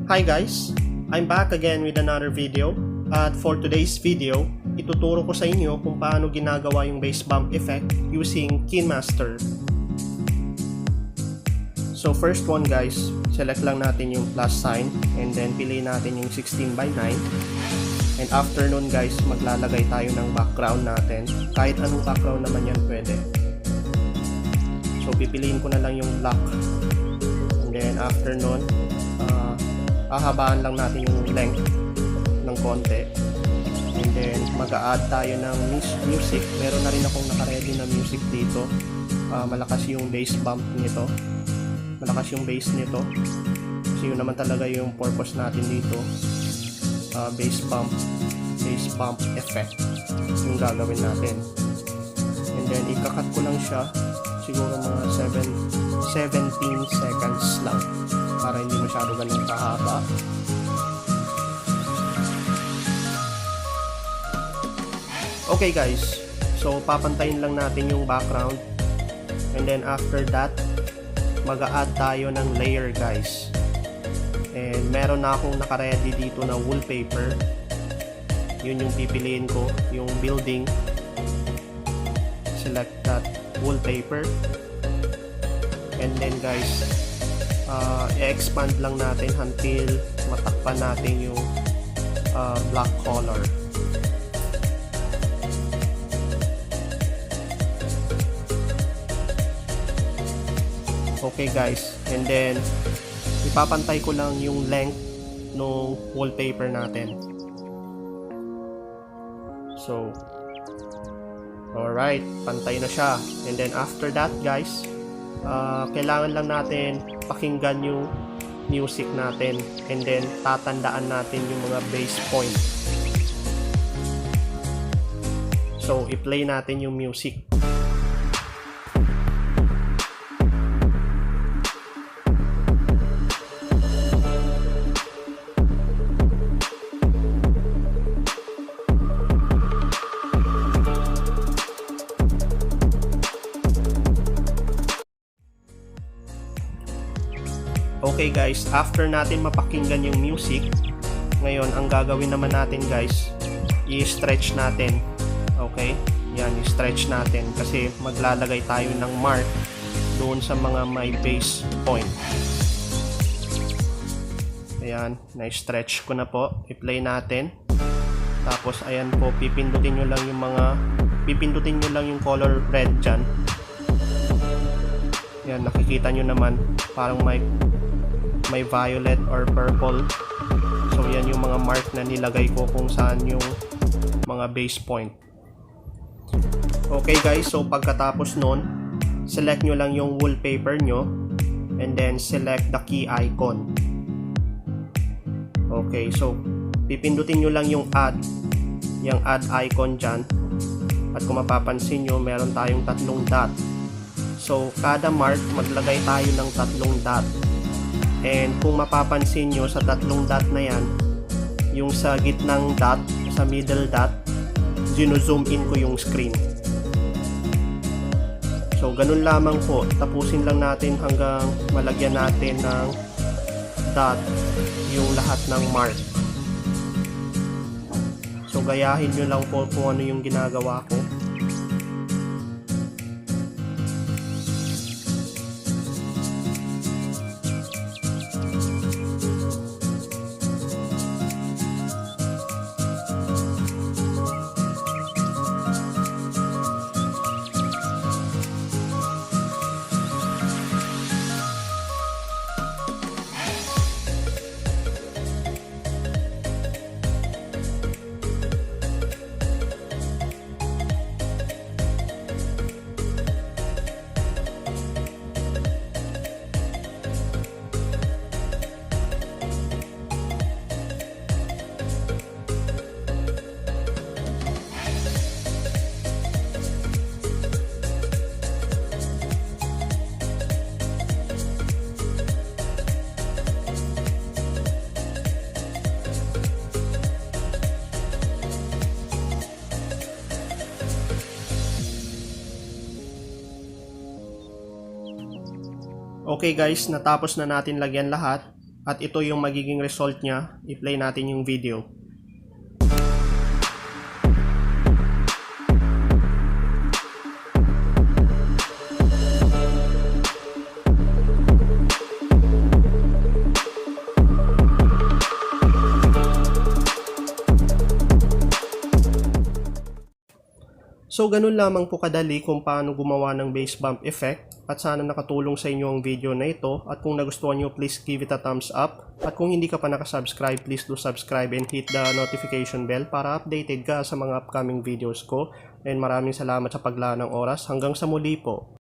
Hi guys! I'm back again with another video. At for today's video, ituturo ko sa inyo kung paano ginagawa yung bass bump effect using Kinemaster. So first one guys, select lang natin yung plus sign and then piliin natin yung 16:9. And after nun guys, maglalagay tayo ng background natin. Kahit anong background naman yan pwede. So pipiliin ko na lang yung black. And then after nun, hahabaan lang natin yung length ng konti. And then mag-a-add tayo ng music. Meron na rin akong naka-ready na music dito. Malakas yung bass bump nito. Malakas yung bass nito. Kasi yun naman talaga yung purpose natin dito. Bass bump effect yung gagawin natin. And then ikakat ko lang siya siguro mga 17 seconds lang para hindi masyado ganun kahaba. Okay guys, so papantayin lang natin yung background and then after that mag-a-add tayo ng layer guys. And meron na akong naka-ready dito na wallpaper. Yun yung pipiliin ko, yung building. Select that wallpaper. And then guys, i-expand lang natin until matakpan natin yung black color. Okay guys, and then ipapantay ko lang yung length ng wallpaper natin. So alright, pantay na siya. And then after that guys, kailangan lang natin pakinggan yung music natin and then tatandaan natin yung mga bass point. So i-play natin yung music. Okay guys, after natin mapakinggan yung music, ngayon ang gagawin naman natin guys, i-stretch natin. Okay? Yan, i-stretch natin kasi maglalagay tayo ng mark doon sa mga may bass point. Ayan, na-stretch ko na po. I-play natin. Tapos ayan po, pipindutin nyo lang yung color red dyan. Yan, nakikita nyo naman parang may violet or purple. So yan yung mga mark na nilagay ko kung saan yung mga bass point. Okay guys, so pagkatapos nun, select nyo lang yung wallpaper nyo and then select the key icon. Okay, so pipindutin nyo lang yung add icon dyan. At kung mapapansin nyo, meron tayong tatlong dot. So kada mark, maglagay tayo ng tatlong dot. And kung mapapansin nyo sa tatlong dot na yan, yung sa gitnang dot, sa middle dot, zino-zoom in ko yung screen. So ganun lamang po, tapusin lang natin hanggang malagyan natin ng dot yung lahat ng mark. So gayahin nyo lang po kung ano yung ginagawa ko. Okay guys, natapos na natin lagyan lahat. At ito yung magiging result niya. I-play natin yung video. So ganun lamang po kadali kung paano gumawa ng bass bump effect, at sana nakatulong sa inyo ang video na ito, at kung nagustuhan nyo please give it a thumbs up, at kung hindi ka pa nakasubscribe please do subscribe and hit the notification bell para updated ka sa mga upcoming videos ko, and maraming salamat sa paglaan ng oras. Hanggang sa muli po.